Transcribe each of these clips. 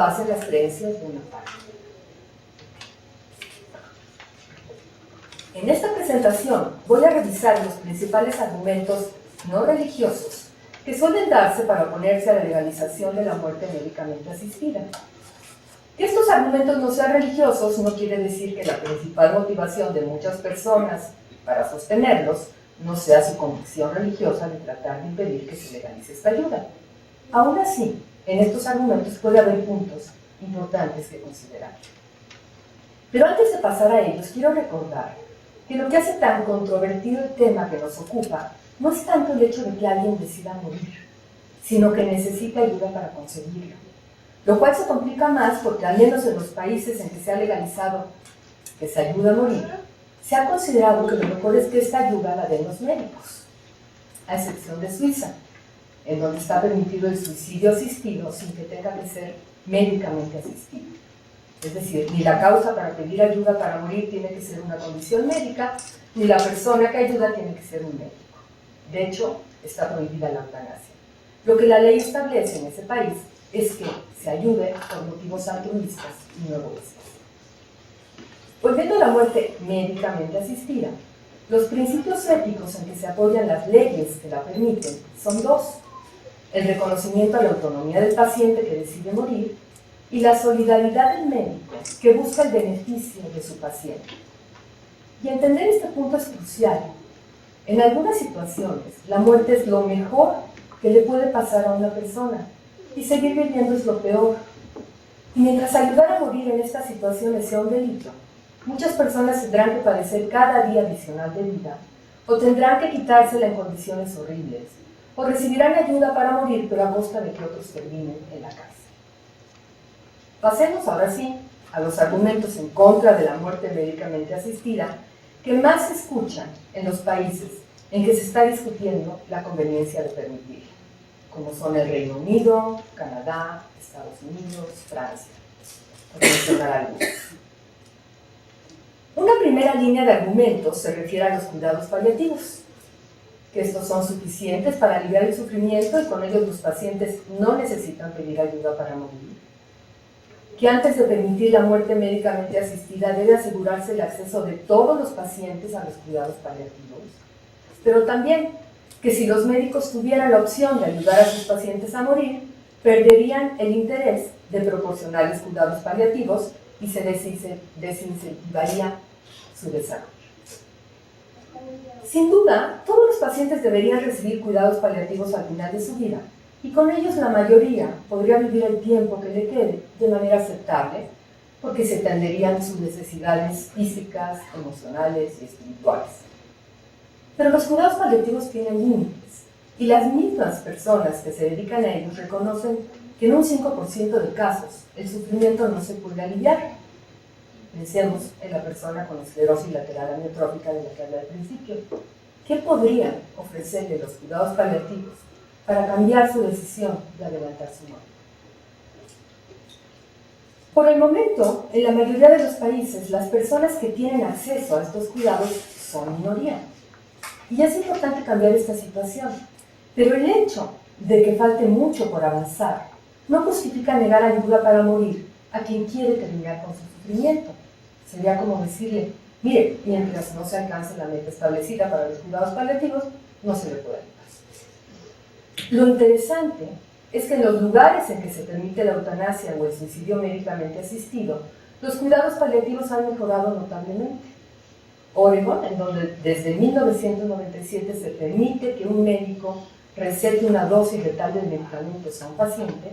base en las creencias de una parte. En esta presentación voy a revisar los principales argumentos no religiosos que suelen darse para oponerse a la legalización de la muerte médicamente asistida. Que estos argumentos no sean religiosos no quiere decir que la principal motivación de muchas personas para sostenerlos no sea su convicción religiosa de tratar de impedir que se legalice esta ayuda. Aún así, en estos argumentos puede haber puntos importantes que considerar. Pero antes de pasar a ellos, quiero recordar que lo que hace tan controvertido el tema que nos ocupa no es tanto el hecho de que alguien decida morir, sino que necesita ayuda para conseguirlo. Lo cual se complica más porque, al menos en los países en que se ha legalizado que se ayuda a morir, se ha considerado que lo mejor es que esta ayuda la den los médicos, a excepción de Suiza, en donde está permitido el suicidio asistido sin que tenga que ser médicamente asistido. Es decir, ni la causa para pedir ayuda para morir tiene que ser una condición médica, ni la persona que ayuda tiene que ser un médico. De hecho, está prohibida la eutanasia. Lo que la ley establece en ese país es que se ayude por motivos altruistas y no egoístas. Volviendo a la muerte médicamente asistida, los principios éticos en que se apoyan las leyes que la permiten son dos: el reconocimiento a la autonomía del paciente que decide morir y la solidaridad del médico que busca el beneficio de su paciente. Y entender este punto es crucial. En algunas situaciones, la muerte es lo mejor que le puede pasar a una persona y seguir viviendo es lo peor. Y mientras ayudar a morir en estas situaciones sea un delito, muchas personas tendrán que padecer cada día adicional de vida, o tendrán que quitársela en condiciones horribles, o recibirán ayuda para morir pero a costa de que otros terminen en la cárcel. Pasemos ahora sí a los argumentos en contra de la muerte médicamente asistida que más se escuchan en los países en que se está discutiendo la conveniencia de permitirla, como son el Reino Unido, Canadá, Estados Unidos, Francia, por mencionar algunos. Una primera línea de argumentos se refiere a los cuidados paliativos, que estos son suficientes para aliviar el sufrimiento y con ellos los pacientes no necesitan pedir ayuda para morir. Que antes de permitir la muerte médicamente asistida debe asegurarse el acceso de todos los pacientes a los cuidados paliativos, pero también que si los médicos tuvieran la opción de ayudar a sus pacientes a morir, perderían el interés de proporcionarles cuidados paliativos y se desincentivaría su desarrollo. Sin duda, todos los pacientes deberían recibir cuidados paliativos al final de su vida, y con ellos la mayoría podría vivir el tiempo que le quede de manera aceptable, porque se atenderían sus necesidades físicas, emocionales y espirituales. Pero los cuidados paliativos tienen límites, y las mismas personas que se dedican a ellos reconocen que en un 5% de casos el sufrimiento no se puede aliviar. Pensemos en la persona con esclerosis lateral amiotrófica de la que hablé al principio. ¿Qué podrían ofrecerle los cuidados paliativos para cambiar su decisión de adelantar su muerte? Por el momento, en la mayoría de los países, las personas que tienen acceso a estos cuidados son minoría. Y es importante cambiar esta situación. Pero el hecho de que falte mucho por avanzar no justifica negar ayuda para morir a quien quiere terminar con su sufrimiento. Sería como decirle, mire, mientras no se alcance la meta establecida para los cuidados paliativos, no se le puede ayudar. Lo interesante es que en los lugares en que se permite la eutanasia o el suicidio médicamente asistido, los cuidados paliativos han mejorado notablemente. Oregon, en donde desde 1997 se permite que un médico recete una dosis letal de medicamentos a un paciente,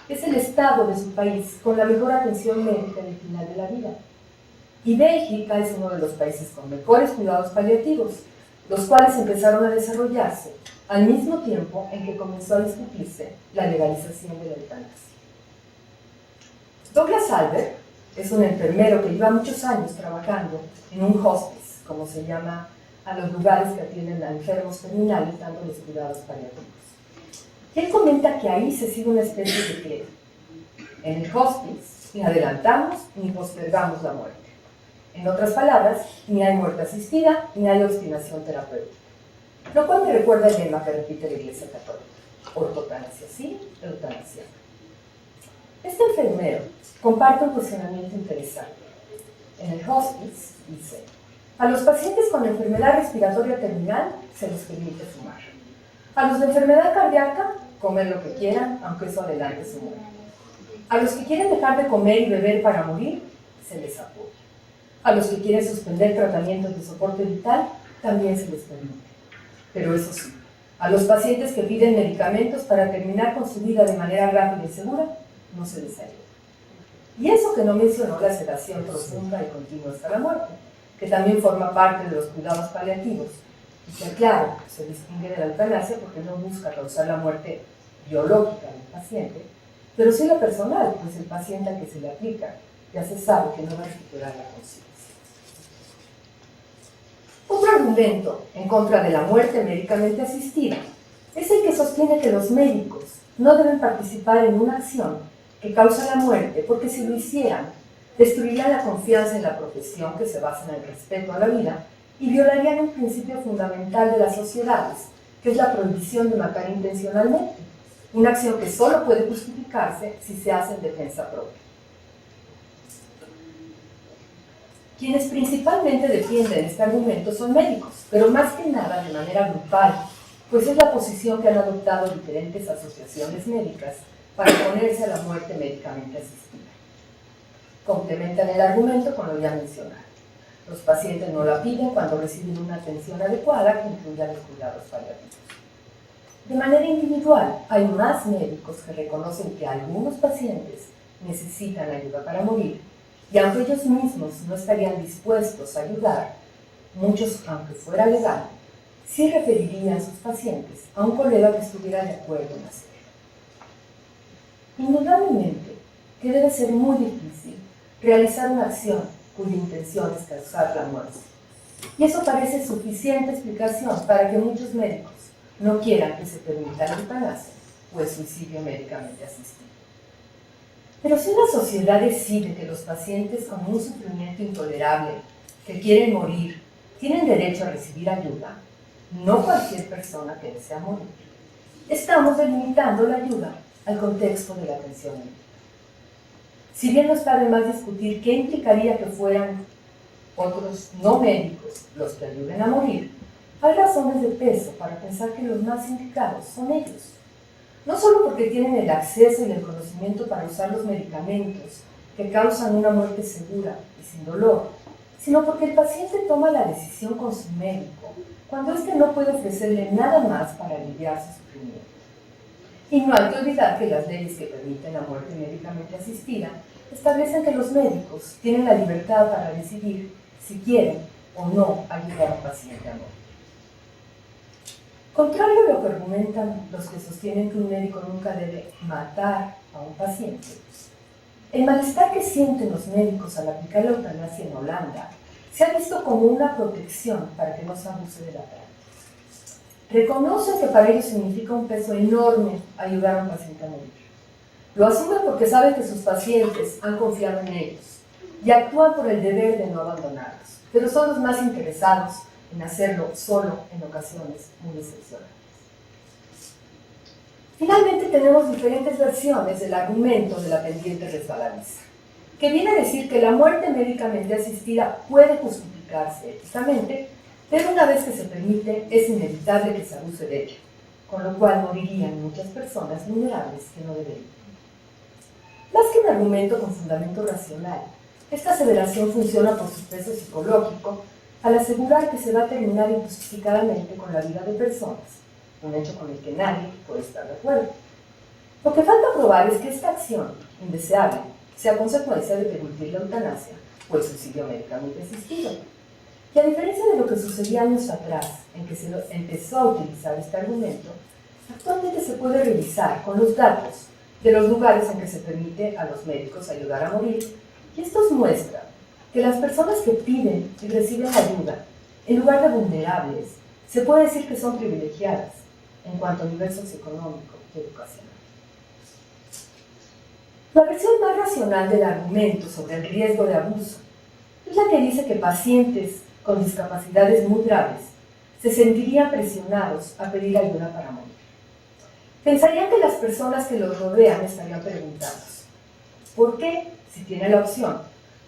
es el estado de su país con la mejor atención médica al final de la vida. Y Bélgica es uno de los países con mejores cuidados paliativos, los cuales empezaron a desarrollarse al mismo tiempo en que comenzó a discutirse la legalización de la eutanasia. Douglas Albert es un enfermero que lleva muchos años trabajando en un hospice, como se llama a los lugares que atienden a enfermos terminales dándoles cuidados paliativos. Y él comenta que ahí se sigue una especie de credo. En el hospice ni adelantamos ni postergamos la muerte. En otras palabras, ni hay muerte asistida ni hay obstinación terapéutica. Lo cual me recuerda el lema que repite la Iglesia Católica: ortotanasia sí, eutanasia no. Este enfermero comparte un cuestionamiento interesante. En el hospice dice: a los pacientes con enfermedad respiratoria terminal se les permite fumar. A los de enfermedad cardíaca, comer lo que quieran, aunque eso adelante su muerte. A los que quieren dejar de comer y beber para morir, se les apoya. A los que quieren suspender tratamientos de soporte vital, también se les permite. Pero eso sí, a los pacientes que piden medicamentos para terminar con su vida de manera rápida y segura, no se les ayuda. Y eso que no mencionó la sedación profunda y continua hasta la muerte, que también forma parte de los cuidados paliativos. Y que, claro, se distingue de la eutanasia porque no busca causar la muerte biológica del paciente, pero sí la personal, pues el paciente al que se le aplica ya se sabe que no va a recuperar la conciencia. Otro argumento en contra de la muerte médicamente asistida es el que sostiene que los médicos no deben participar en una acción que causa la muerte, porque si lo hicieran, destruirían la confianza en la profesión que se basa en el respeto a la vida y violarían un principio fundamental de las sociedades, que es la prohibición de matar intencionalmente, una acción que solo puede justificarse si se hace en defensa propia. Quienes principalmente defienden este argumento son médicos, pero más que nada de manera grupal, pues es la posición que han adoptado diferentes asociaciones médicas para oponerse a la muerte médicamente asistida. Complementan el argumento con lo ya mencionado. Los pacientes no la piden cuando reciben una atención adecuada que incluya los cuidados paliativos. De manera individual, hay más médicos que reconocen que algunos pacientes necesitan ayuda para morir, y aunque ellos mismos no estarían dispuestos a ayudar, muchos, aunque fuera legal, sí referirían a sus pacientes a un colega que estuviera de acuerdo en hacerlo. Indudablemente que debe ser muy difícil realizar una acción cuya intención es causar la muerte. Y eso parece suficiente explicación para que muchos médicos no quieran que se permita la eutanasia o el suicidio médicamente asistido. Pero si una sociedad decide que los pacientes con un sufrimiento intolerable, que quieren morir, tienen derecho a recibir ayuda, no cualquier persona que desea morir, estamos delimitando la ayuda al contexto de la atención médica. Si bien no está de más discutir qué implicaría que fueran otros no médicos los que ayuden a morir, hay razones de peso para pensar que los más indicados son ellos. No solo porque tienen el acceso y el conocimiento para usar los medicamentos que causan una muerte segura y sin dolor, sino porque el paciente toma la decisión con su médico cuando éste no puede ofrecerle nada más para aliviar su sufrimiento. Y no hay que olvidar que las leyes que permiten la muerte médicamente asistida establecen que los médicos tienen la libertad para decidir si quieren o no ayudar a un paciente a morir. Contrario a lo que argumentan los que sostienen que un médico nunca debe matar a un paciente, el malestar que sienten los médicos al aplicar la eutanasia en Holanda se ha visto como una protección para que no se abuse de la práctica. Reconocen que para ellos significa un peso enorme ayudar a un paciente a morir. Lo asumen porque saben que sus pacientes han confiado en ellos y actúan por el deber de no abandonarlos, pero son los más interesados en hacerlo solo en ocasiones muy excepcionales. Finalmente tenemos diferentes versiones del argumento de la pendiente resbaladiza, que viene a decir que la muerte médicamente asistida puede justificarse éticamente, pero una vez que se permite es inevitable que se abuse de ella, con lo cual morirían muchas personas vulnerables que no deberían. Más que un argumento con fundamento racional, esta aseveración funciona por su peso psicológico al asegurar que se va a terminar injustificadamente con la vida de personas, un hecho con el que nadie puede estar de acuerdo. Lo que falta probar es que esta acción indeseable sea consecuencia de permitir la eutanasia o el suicidio médicamente asistido. Y a diferencia de lo que sucedía años atrás, en que se empezó a utilizar este argumento, actualmente se puede revisar con los datos de los lugares en que se permite a los médicos ayudar a morir, y estos muestran que las personas que piden y reciben ayuda, en lugar de vulnerables, se puede decir que son privilegiadas en cuanto a nivel socioeconómico y educacional. La versión más racional del argumento sobre el riesgo de abuso es la que dice que pacientes con discapacidades muy graves se sentirían presionados a pedir ayuda para morir. Pensarían que las personas que los rodean estarían preguntados: ¿Por qué, si tiene la opción,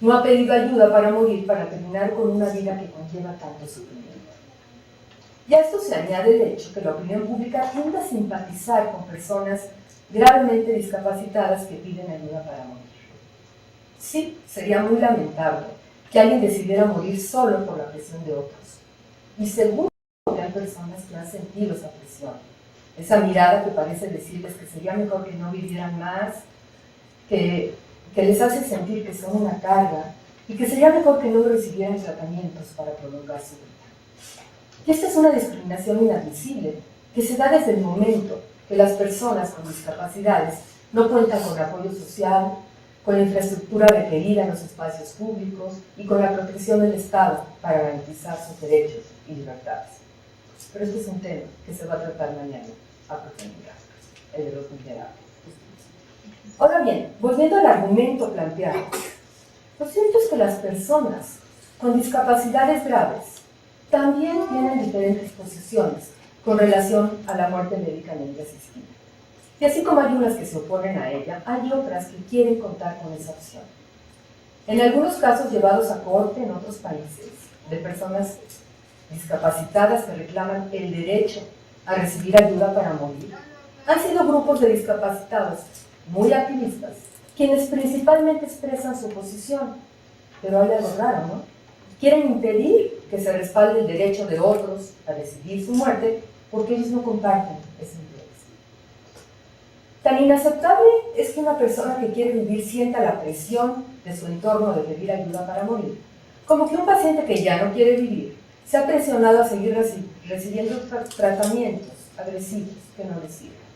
no ha pedido ayuda para morir, para terminar con una vida que conlleva tanto sufrimiento? Y a esto se añade el hecho que la opinión pública tiende a simpatizar con personas gravemente discapacitadas que piden ayuda para morir. Sí, sería muy lamentable que alguien decidiera morir solo por la presión de otros. Y seguro que hay personas que han sentido esa presión, esa mirada que parece decirles que sería mejor que no vivieran más, que les hace sentir que son una carga y que sería mejor que no recibieran tratamientos para prolongar su vida. Y esta es una discriminación inadmisible que se da desde el momento que las personas con discapacidades no cuentan con apoyo social, con la infraestructura requerida en los espacios públicos y con la protección del Estado para garantizar sus derechos y libertades. Pero este es un tema que se va a tratar mañana a profundidad, el de los vulnerables. Ahora bien, volviendo al argumento planteado, lo cierto es que las personas con discapacidades graves también tienen diferentes posiciones con relación a la muerte médicamente asistida. Y así como hay unas que se oponen a ella, hay otras que quieren contar con esa opción. En algunos casos llevados a corte en otros países, de personas discapacitadas que reclaman el derecho a recibir ayuda para morir, han sido grupos de discapacitados muy activistas, quienes principalmente expresan su posición, pero hay algo raro, ¿no? Quieren impedir que se respalde el derecho de otros a decidir su muerte porque ellos no comparten ese interés. Tan inaceptable es que una persona que quiere vivir sienta la presión de su entorno de pedir ayuda para morir, como que un paciente que ya no quiere vivir se ha presionado a seguir recibiendo tratamientos agresivos que no le sirven.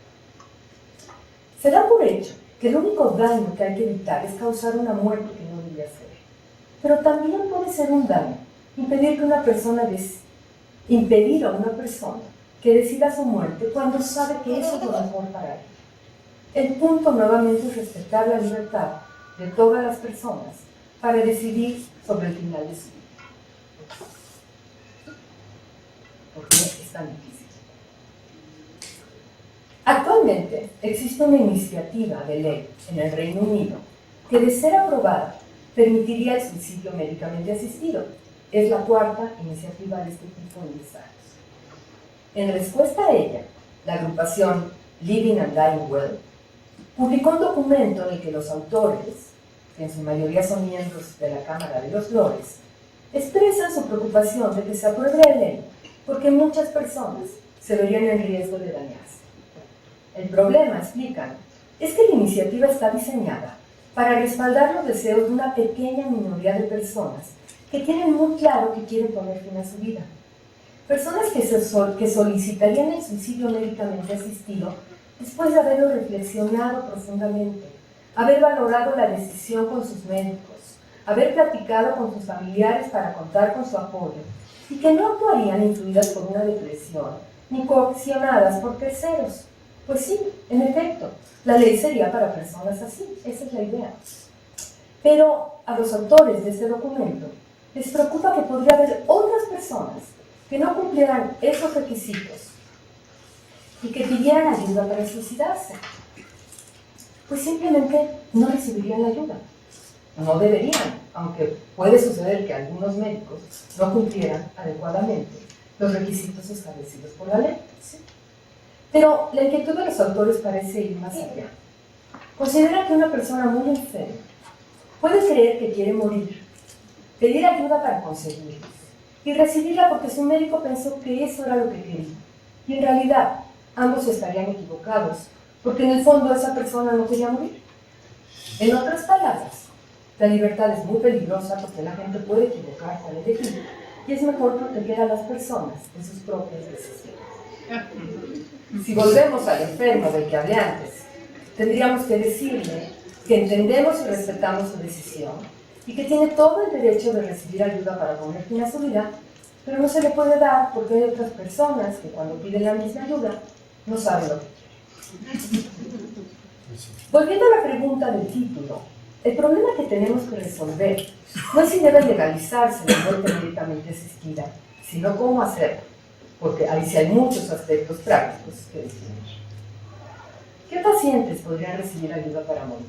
Se da por hecho que el único daño que hay que evitar es causar una muerte que no debía ser. Pero también puede ser un daño impedir a una persona que decida su muerte cuando sabe que eso es lo mejor para él. El punto nuevamente es respetar la libertad de todas las personas para decidir sobre el final de su vida. ¿Por qué es tan difícil? Actualmente existe una iniciativa de ley en el Reino Unido que, de ser aprobada, permitiría el suicidio médicamente asistido. Es la cuarta iniciativa de este tipo en 10 años. En respuesta a ella, la agrupación Living and Dying Well publicó un documento en el que los autores, que en su mayoría son miembros de la Cámara de los Lores, expresan su preocupación de que se apruebe la ley porque muchas personas se verían en riesgo de dañarse. El problema, explican, es que la iniciativa está diseñada para respaldar los deseos de una pequeña minoría de personas que tienen muy claro que quieren poner fin a su vida. Personas que solicitarían el suicidio médicamente asistido después de haberlo reflexionado profundamente, haber valorado la decisión con sus médicos, haber platicado con sus familiares para contar con su apoyo, y que no actuarían influidas por una depresión ni coaccionadas por terceros. Pues sí, en efecto, la ley sería para personas así, esa es la idea. Pero a los autores de este documento les preocupa que podría haber otras personas que no cumplieran esos requisitos y que pidieran ayuda para suicidarse. Pues simplemente no recibirían la ayuda. No deberían, aunque puede suceder que algunos médicos no cumplieran adecuadamente los requisitos establecidos por la ley. ¿Sí? Pero la inquietud de los autores parece ir más allá. Considera que una persona muy enferma puede creer que quiere morir, pedir ayuda para conseguirlo y recibirla porque su médico pensó que eso era lo que quería. Y en realidad, ambos estarían equivocados, porque en el fondo esa persona no quería morir. En otras palabras, la libertad es muy peligrosa porque la gente puede equivocarse al elegir y es mejor proteger a las personas de sus propias decisiones. Si volvemos al enfermo del que hablé antes, tendríamos que decirle que entendemos y respetamos su decisión y que tiene todo el derecho de recibir ayuda para poner fin a su vida, pero no se le puede dar porque hay otras personas que cuando piden la misma ayuda no saben lo que quieren. Volviendo a la pregunta del título, el problema que tenemos que resolver no es si debe legalizarse la muerte médicamente asistida, sino cómo hacerlo, porque ahí sí hay muchos aspectos prácticos que definir. ¿Qué pacientes podrían recibir ayuda para morir?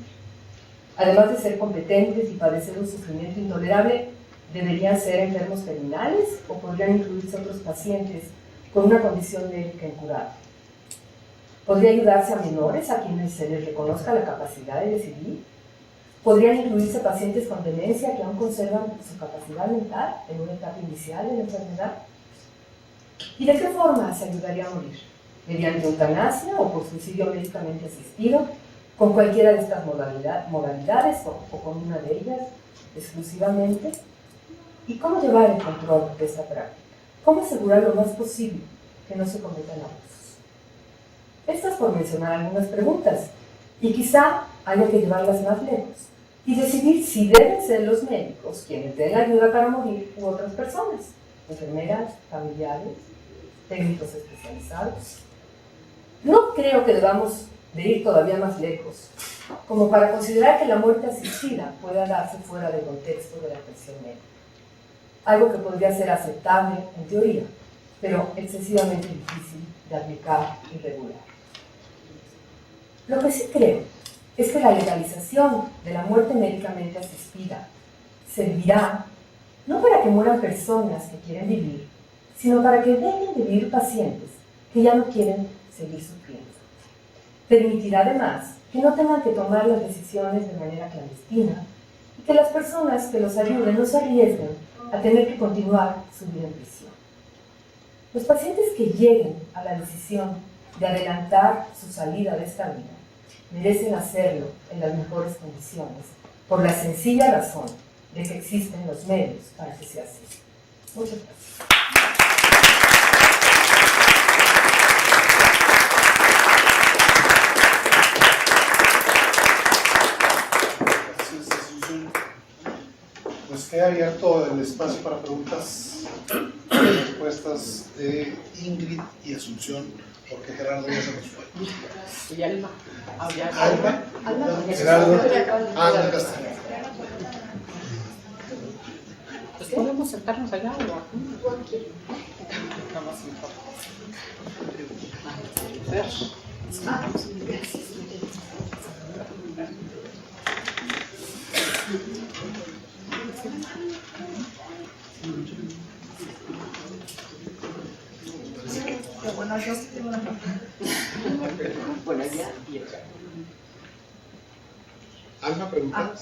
Además de ser competentes y padecer un sufrimiento intolerable, ¿deberían ser enfermos terminales o podrían incluirse otros pacientes con una condición médica incurable? ¿Podría ayudarse a menores a quienes se les reconozca la capacidad de decidir? ¿Podrían incluirse pacientes con demencia que aún conservan su capacidad mental en una etapa inicial de la enfermedad? ¿Y de qué forma se ayudaría a morir? ¿Mediante eutanasia o por suicidio médicamente asistido? ¿Con cualquiera de estas modalidades o con una de ellas exclusivamente? ¿Y cómo llevar el control de esta práctica? ¿Cómo asegurar lo más posible que no se cometan abusos? Estas por mencionar algunas preguntas, y quizá haya que llevarlas más lejos y decidir si deben ser los médicos quienes den la ayuda para morir u otras personas, enfermeras, familiares, técnicos especializados. No creo que debamos de ir todavía más lejos, como para considerar que la muerte asistida pueda darse fuera del contexto de la atención médica. Algo que podría ser aceptable en teoría, pero excesivamente difícil de aplicar y regular. Lo que sí creo es que la legalización de la muerte médicamente asistida servirá no para que mueran personas que quieren vivir, sino para que dejen de vivir pacientes que ya no quieren seguir sufriendo. Permitirá además que no tengan que tomar las decisiones de manera clandestina y que las personas que los ayuden no se arriesguen a tener que continuar su vida en prisión. Los pacientes que lleguen a la decisión de adelantar su salida de esta vida merecen hacerlo en las mejores condiciones, por la sencilla razón de que existen los medios para que sea así. Muchas gracias. Pues queda abierto el espacio para preguntas y respuestas de Ingrid y Asunción, porque Gerardo ya se nos fue. Y Alma. Gerardo. Acá está. Pues podemos sentarnos allá o aquí. Bueno, yo tengo una Bueno, ya y acá. ¿Alma pregunta?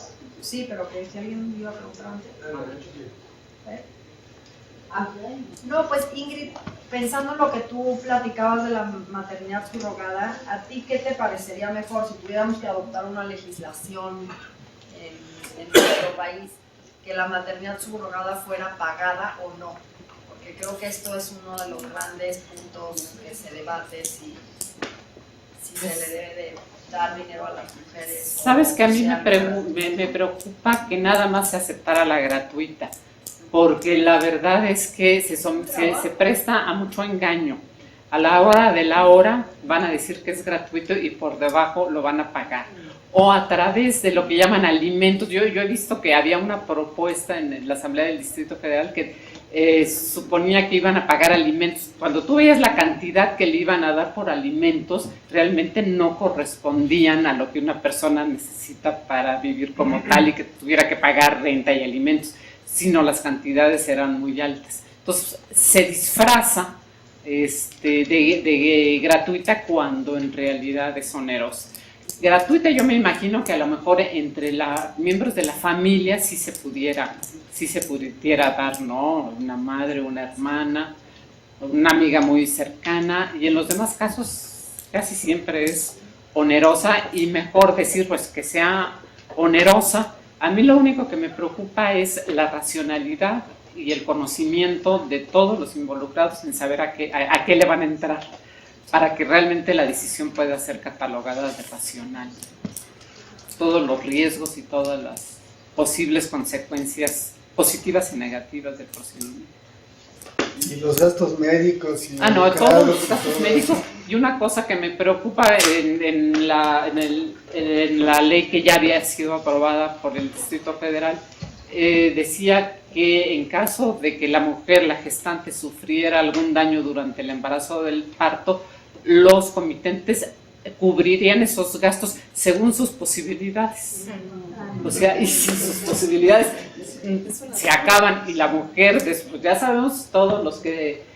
sí, pero que si alguien me iba a preguntar antes. No, pues Ingrid, pensando en lo que tú platicabas de la maternidad subrogada, ¿a ti qué te parecería mejor si tuviéramos que adoptar una legislación en nuestro país que la maternidad subrogada fuera pagada o no? Porque creo que esto es uno de los grandes puntos que se debate si se le debe de dar dinero a las mujeres. Sabes que a mí me preocupa que nada más se aceptara la gratuita, porque la verdad es que se presta a mucho engaño. A la hora de la hora van a decir que es gratuito y por debajo lo van a pagar. O a través de lo que llaman alimentos. Yo he visto que había una propuesta en la Asamblea del Distrito Federal que suponía que iban a pagar alimentos. Cuando tú veías la cantidad que le iban a dar por alimentos, realmente no correspondían a lo que una persona necesita para vivir como tal y que tuviera que pagar renta y alimentos, sino las cantidades eran muy altas. Entonces se disfraza de gratuita cuando en realidad es onerosa. Gratuita, yo me imagino que a lo mejor entre miembros de la familia sí se pudiera dar, ¿no? Una madre, una hermana, una amiga muy cercana, y en los demás casos casi siempre es onerosa, y mejor decir pues que sea onerosa. A mí lo único que me preocupa es la racionalidad y el conocimiento de todos los involucrados en saber a qué le van a entrar, para que realmente la decisión pueda ser catalogada de racional. Todos los riesgos y todas las posibles consecuencias positivas y negativas del procedimiento. Y los gastos médicos. No, todos los gastos médicos. Y una cosa que me preocupa en la ley que ya había sido aprobada por el Distrito Federal, decía que en caso de que la mujer, la gestante, sufriera algún daño durante el embarazo o del parto, los comitentes cubrirían esos gastos según sus posibilidades. O sea, y si sus posibilidades se acaban y la mujer, después, ya sabemos todos los que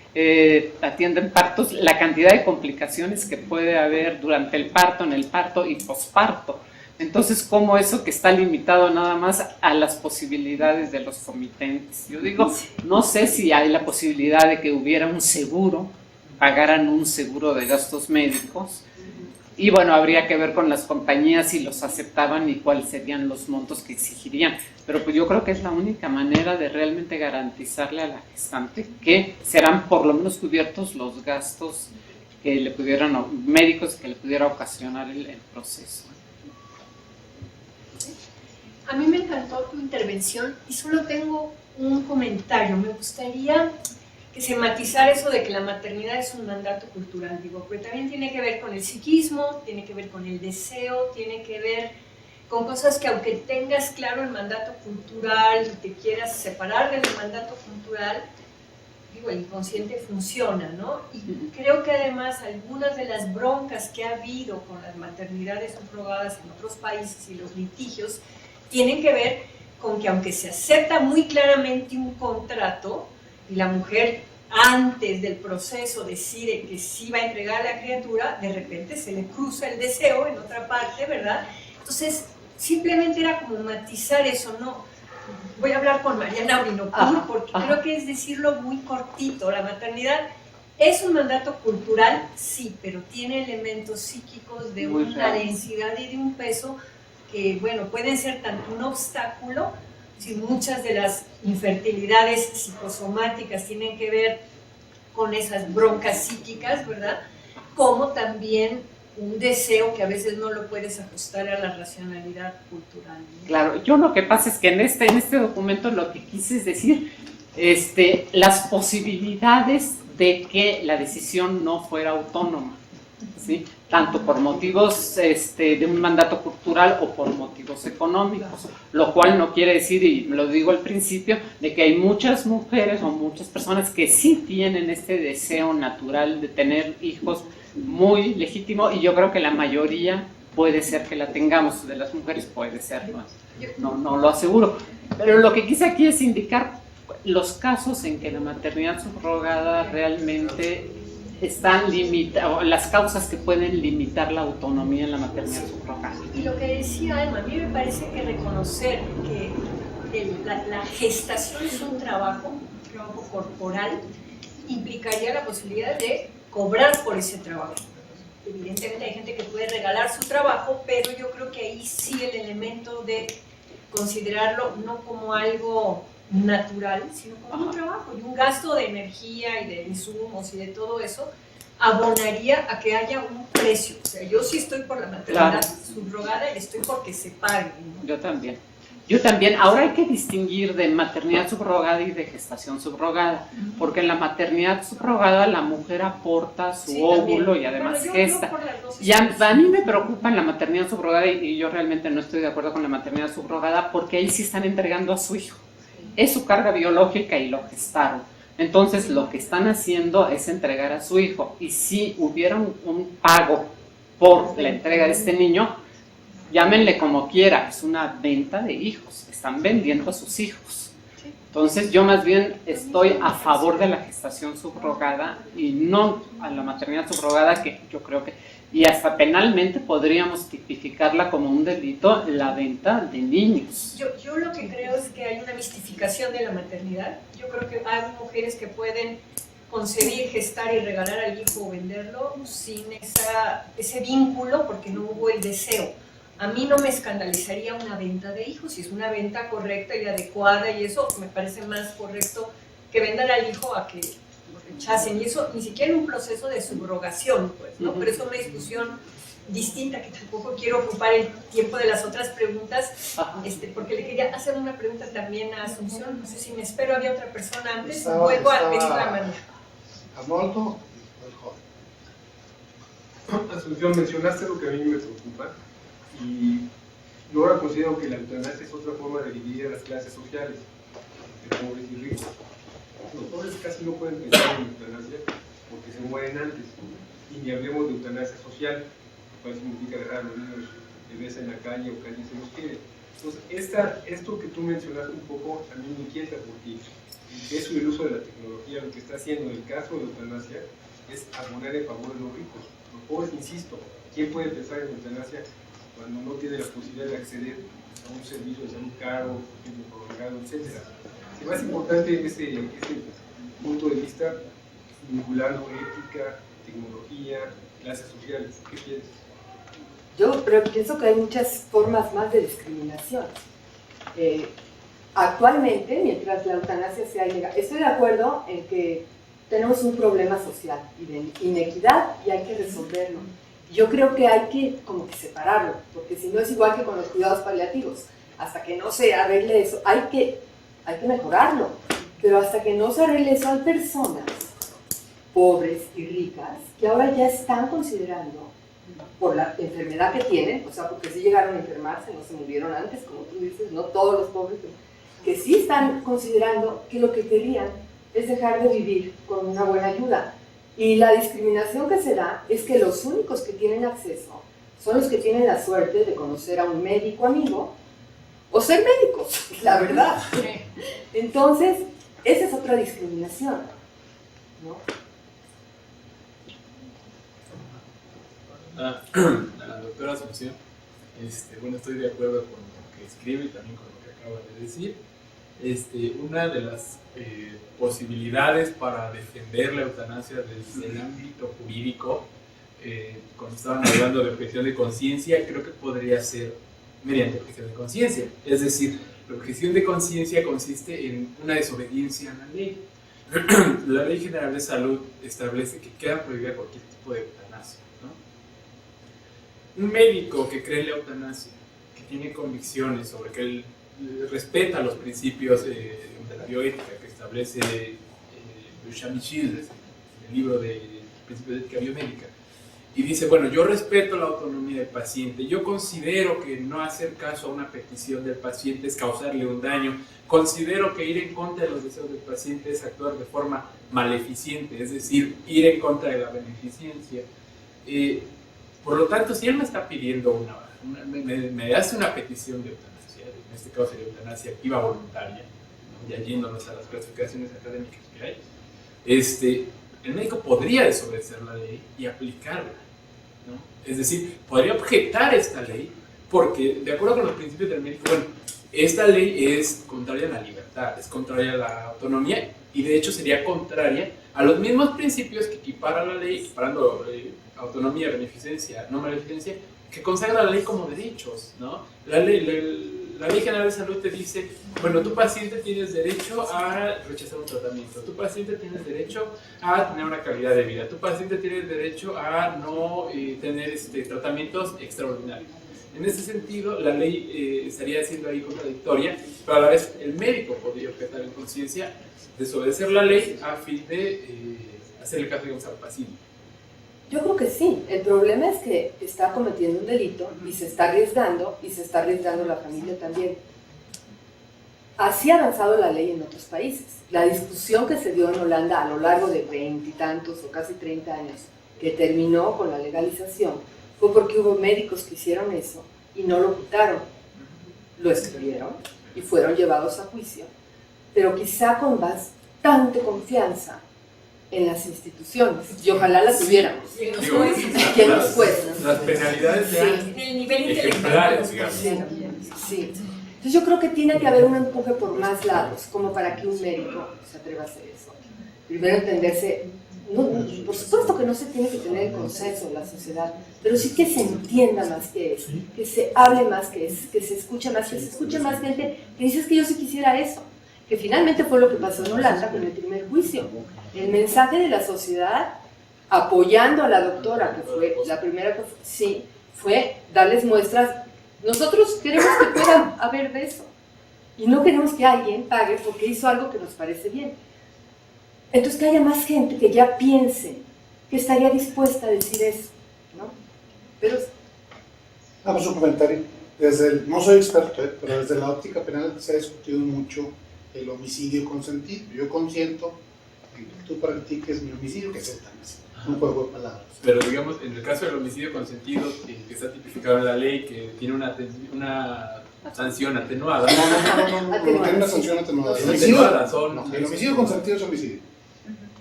atienden partos, la cantidad de complicaciones que puede haber durante el parto, en el parto y posparto. Entonces, ¿cómo eso que está limitado nada más a las posibilidades de los comitentes? Yo digo, no sé si hay la posibilidad de que hubiera un seguro, pagaran un seguro de gastos médicos, y bueno, habría que ver con las compañías si los aceptaban y cuáles serían los montos que exigirían. Pero pues yo creo que es la única manera de realmente garantizarle a la gestante que serán por lo menos cubiertos los gastos que le pudieran, médicos que le pudiera ocasionar el proceso. A mí me encantó tu intervención y solo tengo un comentario. Me gustaría que se matizara eso de que la maternidad es un mandato cultural, digo, porque también tiene que ver con el psiquismo, tiene que ver con el deseo, tiene que ver con cosas que aunque tengas claro el mandato cultural y te quieras separar del mandato cultural, digo, el inconsciente funciona, ¿no? Y creo que además algunas de las broncas que ha habido con las maternidades subrogadas en otros países y los litigios tienen que ver con que aunque se acepta muy claramente un contrato y la mujer antes del proceso decide que sí va a entregar a la criatura, de repente se le cruza el deseo en otra parte, ¿verdad? Entonces, simplemente era como matizar eso, ¿no? Voy a hablar con Mariana Orinoco porque creo que es decirlo muy cortito. La maternidad es un mandato cultural, sí, pero tiene elementos psíquicos de una densidad y de un peso que, bueno, pueden ser tanto un obstáculo, si muchas de las infertilidades psicosomáticas tienen que ver con esas broncas psíquicas, ¿verdad? Como también un deseo que a veces no lo puedes ajustar a la racionalidad cultural, ¿no? Claro, yo lo que pasa es que en este documento lo que quise es decir, las posibilidades de que la decisión no fuera autónoma, ¿sí? Tanto por motivos de un mandato cultural o por motivos económicos, lo cual no quiere decir, y lo digo al principio, de que hay muchas mujeres o muchas personas que sí tienen este deseo natural de tener hijos muy legítimo, y yo creo que la mayoría puede ser que la tengamos, de las mujeres puede ser, no lo aseguro, pero lo que quise aquí es indicar los casos en que la maternidad subrogada realmente están limitadas, las causas que pueden limitar la autonomía en la maternidad subrogada. Y lo que decía Alma, a mí me parece que reconocer que la gestación es un trabajo corporal, implicaría la posibilidad de cobrar por ese trabajo. Evidentemente hay gente que puede regalar su trabajo, pero yo creo que ahí sí el elemento de considerarlo no como algo natural, sino como un trabajo y un gasto de energía y de insumos y de todo eso abonaría a que haya un precio. O sea, yo sí estoy por la maternidad subrogada y estoy porque se pague, ¿no? Yo también. Ahora hay que distinguir de maternidad subrogada y de gestación subrogada, porque en la maternidad subrogada la mujer aporta su óvulo también, y además gesta. Y a mí me preocupa en la maternidad subrogada, y yo realmente no estoy de acuerdo con la maternidad subrogada, porque ahí sí están entregando a su hijo. Es su carga biológica y lo gestaron. Entonces lo que están haciendo es entregar a su hijo, y si hubiera un pago por la entrega de este niño, llámenle como quiera, es una venta de hijos, están vendiendo a sus hijos. Entonces yo más bien estoy a favor de la gestación subrogada y no a la maternidad subrogada, que yo creo que, y hasta penalmente podríamos tipificarla como un delito, la venta de niños. Yo lo que creo es que hay una mistificación de la maternidad. Yo creo que hay mujeres que pueden concebir, gestar y regalar al hijo o venderlo sin ese vínculo, porque no hubo el deseo. A mí no me escandalizaría una venta de hijos, si es una venta correcta y adecuada, y eso me parece más correcto que vendan al hijo a que lo rechacen, y eso ni siquiera en un proceso de subrogación, pues, ¿no? Pero es una discusión distinta, que tampoco quiero ocupar el tiempo de las otras preguntas, porque le quería hacer una pregunta también a Asunción. No sé si me espero, había otra persona antes, luego a pedir la mano. Arnoldo, el joven. Asunción, mencionaste lo que a mí me preocupa, y yo ahora considero que la eutanasia es otra forma de dividir a las clases sociales, de pobres y ricos. Los pobres casi no pueden pensar en eutanasia porque se mueren antes, y ni hablemos de eutanasia social. cual significa dejar a los niños bebés en la calle o que alguien se los quiere. Entonces, esto que tú mencionaste un poco a mí me inquieta porque eso y el uso de la tecnología lo que está haciendo en el caso de la eutanasia es abonar en favor de los ricos. Los pobres, insisto, ¿quién puede pensar en eutanasia cuando no tiene la posibilidad de acceder a un servicio de salud caro, por ejemplo, prolongado, etcétera? Es más importante ese punto de vista vinculando ética, tecnología, clases sociales. ¿Qué piensas? Pero pienso que hay muchas formas más de discriminación. Actualmente, mientras la eutanasia sea ilegal, estoy de acuerdo en que tenemos un problema social y de inequidad y hay que resolverlo. Yo creo que hay que como que separarlo, porque si no es igual que con los cuidados paliativos. Hasta que no se arregle eso, hay que mejorarlo, pero hasta que no se arregle eso hay personas pobres y ricas que ahora ya están considerando por la enfermedad que tienen, o sea, porque sí llegaron a enfermarse, no se murieron antes, como tú dices, no todos los pobres, que sí están considerando que lo que querían es dejar de vivir con una buena ayuda. Y la discriminación que se da es que los únicos que tienen acceso son los que tienen la suerte de conocer a un médico amigo o ser médicos, la verdad. Entonces, esa es otra discriminación, ¿no? La doctora Asunción, bueno, estoy de acuerdo con lo que escribe y también con lo que acaba de decir. Una de las posibilidades para defender la eutanasia desde el ámbito jurídico, cuando estaban hablando de objeción de conciencia, creo que podría ser mediante objeción de conciencia. Es decir, la objeción de conciencia consiste en una desobediencia a la ley. La Ley General de Salud establece que queda prohibida cualquier tipo de eutanasia, ¿no? Un médico que cree en la eutanasia, que tiene convicciones sobre que él respeta los principios de la bioética que establece Duchamp y Childress, el libro de Principios de Ética Biomédica, y dice, bueno, yo respeto la autonomía del paciente, yo considero que no hacer caso a una petición del paciente es causarle un daño, considero que ir en contra de los deseos del paciente es actuar de forma maleficiente, es decir, ir en contra de la beneficencia. Por lo tanto, si él me está pidiendo me hace una petición de eutanasia, en este caso sería eutanasia activa voluntaria, ¿no? Ya yéndonos a las clasificaciones académicas que hay, el médico podría desobedecer la ley y aplicarla, ¿no? Es decir, podría objetar esta ley porque, de acuerdo con los principios del médico, bueno, esta ley es contraria a la libertad, es contraria a la autonomía y de hecho sería contraria a los mismos principios que equipara la ley, equiparando autonomía, beneficencia, no maleficencia, que consagra la ley como derechos, ¿no? La ley General de Salud te dice, bueno, tu paciente tienes derecho a rechazar un tratamiento, tu paciente tienes derecho a tener una calidad de vida, tu paciente tiene derecho a no tener tratamientos extraordinarios. En ese sentido, la ley estaría siendo ahí contradictoria, pero a la vez el médico podría objetar en conciencia, desobedecer la ley a fin de hacerle caso, digamos, al paciente. Yo creo que sí. El problema es que está cometiendo un delito y se está arriesgando la familia también. Así ha avanzado la ley en otros países. La discusión que se dio en Holanda a lo largo de 20 y tantos o casi 30 años, que terminó con la legalización, fue porque hubo médicos que hicieron eso y no lo quitaron. Lo escribieron y fueron llevados a juicio, pero quizá con bastante confianza en las instituciones, y ojalá las tuviéramos. Y en los jueces. Y en los jueces. Las penalidades sean En el nivel intelectual. ejemplares, digamos. Sí. Entonces yo creo que tiene que haber un empuje por más lados, como para que un médico se atreva a hacer eso. Primero entenderse, por supuesto que no se tiene que tener el consenso en la sociedad, pero sí que se entienda más que es, que se hable más que es, que se escuche más, que se escuche más gente que dice es que yo sí quisiera eso, que finalmente fue lo que pasó en Holanda con el primer juicio. El mensaje de la sociedad apoyando a la doctora, que fue la primera que fue darles muestras. Nosotros queremos que pueda haber de eso y no queremos que alguien pague porque hizo algo que nos parece bien. Entonces que haya más gente que ya piense que estaría dispuesta a decir eso, ¿no? Pero Vamos a un comentario. No soy experto, pero desde la óptica penal se ha discutido mucho el homicidio consentido. Yo consiento que tú practiques mi homicidio, que es eutanasia. un juego de palabras. Pero digamos, en el caso del homicidio consentido, que está tipificado en la ley, que tiene una sanción atenuada. No tiene una sanción atenuada. El homicidio consentido es homicidio.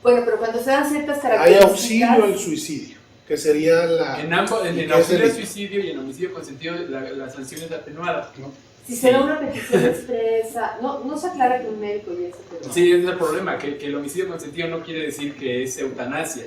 Bueno, pero cuando se dan ciertas Hay características... auxilio al suicidio, que sería la... En ambos, en auxilio al suicidio y en homicidio consentido, la sanción es atenuada. ¿no? Si se da una petición expresa, no se aclara que un médico y eso, pero... Sí, ese es el problema, que el homicidio consentido no quiere decir que es eutanasia,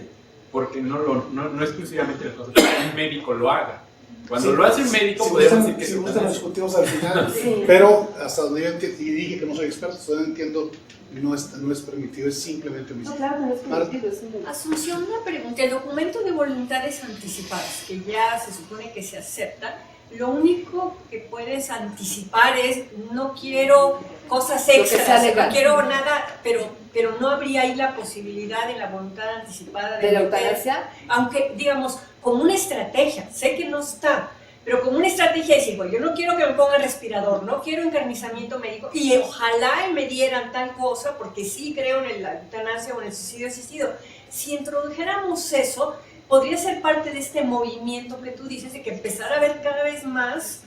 porque no exclusivamente el caso, que un médico lo haga. Cuando lo hace un médico, si podemos gustan, decir que es si gustan lo eutanasia. discutimos al final, Sí. pero hasta donde yo entiendo, y dije que no soy experto, hasta donde entiendo, no es permitido, es simplemente No, homicidio. claro que no es permitido, es un delito. Asunción, una pregunta. El documento de voluntades anticipadas, que ya se supone que se acepta, lo único que puedes anticipar es no quiero cosas Lo que extras, sea legal. no quiero nada, pero no habría ahí la posibilidad de la voluntad anticipada ¿De la meter, eutanasia? aunque digamos como una estrategia, sé que no está, pero como una estrategia de decir, bueno, yo no quiero que me pongan respirador, no quiero encarnizamiento médico y ojalá me dieran tal cosa porque sí creo en la eutanasia o en el suicidio asistido. Si introdujéramos eso, podría ser parte de este movimiento que tú dices de que empezara a ver cada vez más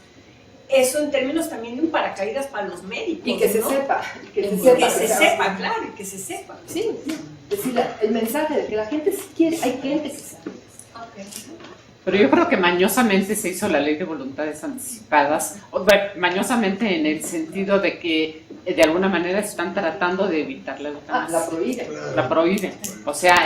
eso en términos también de un paracaídas para los médicos. Y que se ¿no? sepa. Que se Y sepa. que se sepa, claro, y que se sepa. Sí, sí. Es decir, el mensaje de que la gente sí quiere, hay gente que sabe. Pero yo creo que mañosamente se hizo la ley de voluntades anticipadas, mañosamente en el sentido de que de alguna manera están tratando de evitar la eutanasia. La prohíbe. La prohíben. O sea,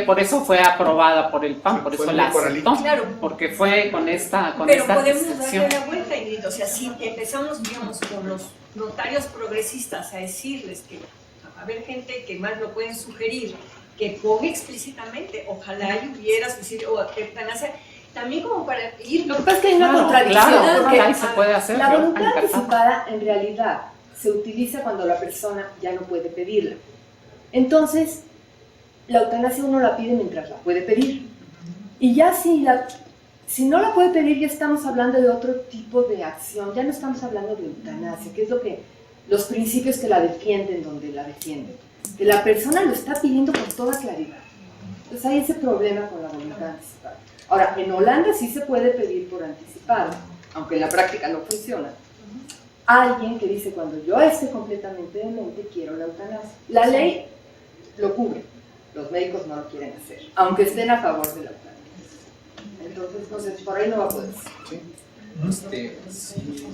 por eso fue aprobada por el PAN, por Fue eso muy la corralito. aceptó, Claro. porque fue con esta Pero podemos excepción. darle la vuelta, Ingrid. O sea, si empezamos, digamos, con los notarios progresistas a decirles que va a haber gente que más lo pueden sugerir, que ponga explícitamente, ojalá y hubiera suicidio o eutanasia, también como para ir... Lo que pasa es que hay una Claro, contradicción. claro, porque ojalá y se puede hacer. la yo voluntad encantada. anticipada en realidad se utiliza cuando la persona ya no puede pedirla. Entonces, la eutanasia uno la pide mientras la puede pedir. Y ya si no la puede pedir, ya estamos hablando de otro tipo de acción, ya no estamos hablando de eutanasia, que es lo que los principios que la defienden, donde la defienden. Que la persona lo está pidiendo con toda claridad. Entonces hay ese problema con la voluntad anticipada. Ahora, en Holanda sí se puede pedir por anticipado, aunque en la práctica no funciona. Alguien que dice, cuando yo esté completamente demente, quiero la eutanasia. La ley lo cubre, los médicos no lo quieren hacer, aunque estén a favor de la eutanasia. Entonces, por ahí no va a poder ser. ¿Sí? Sí.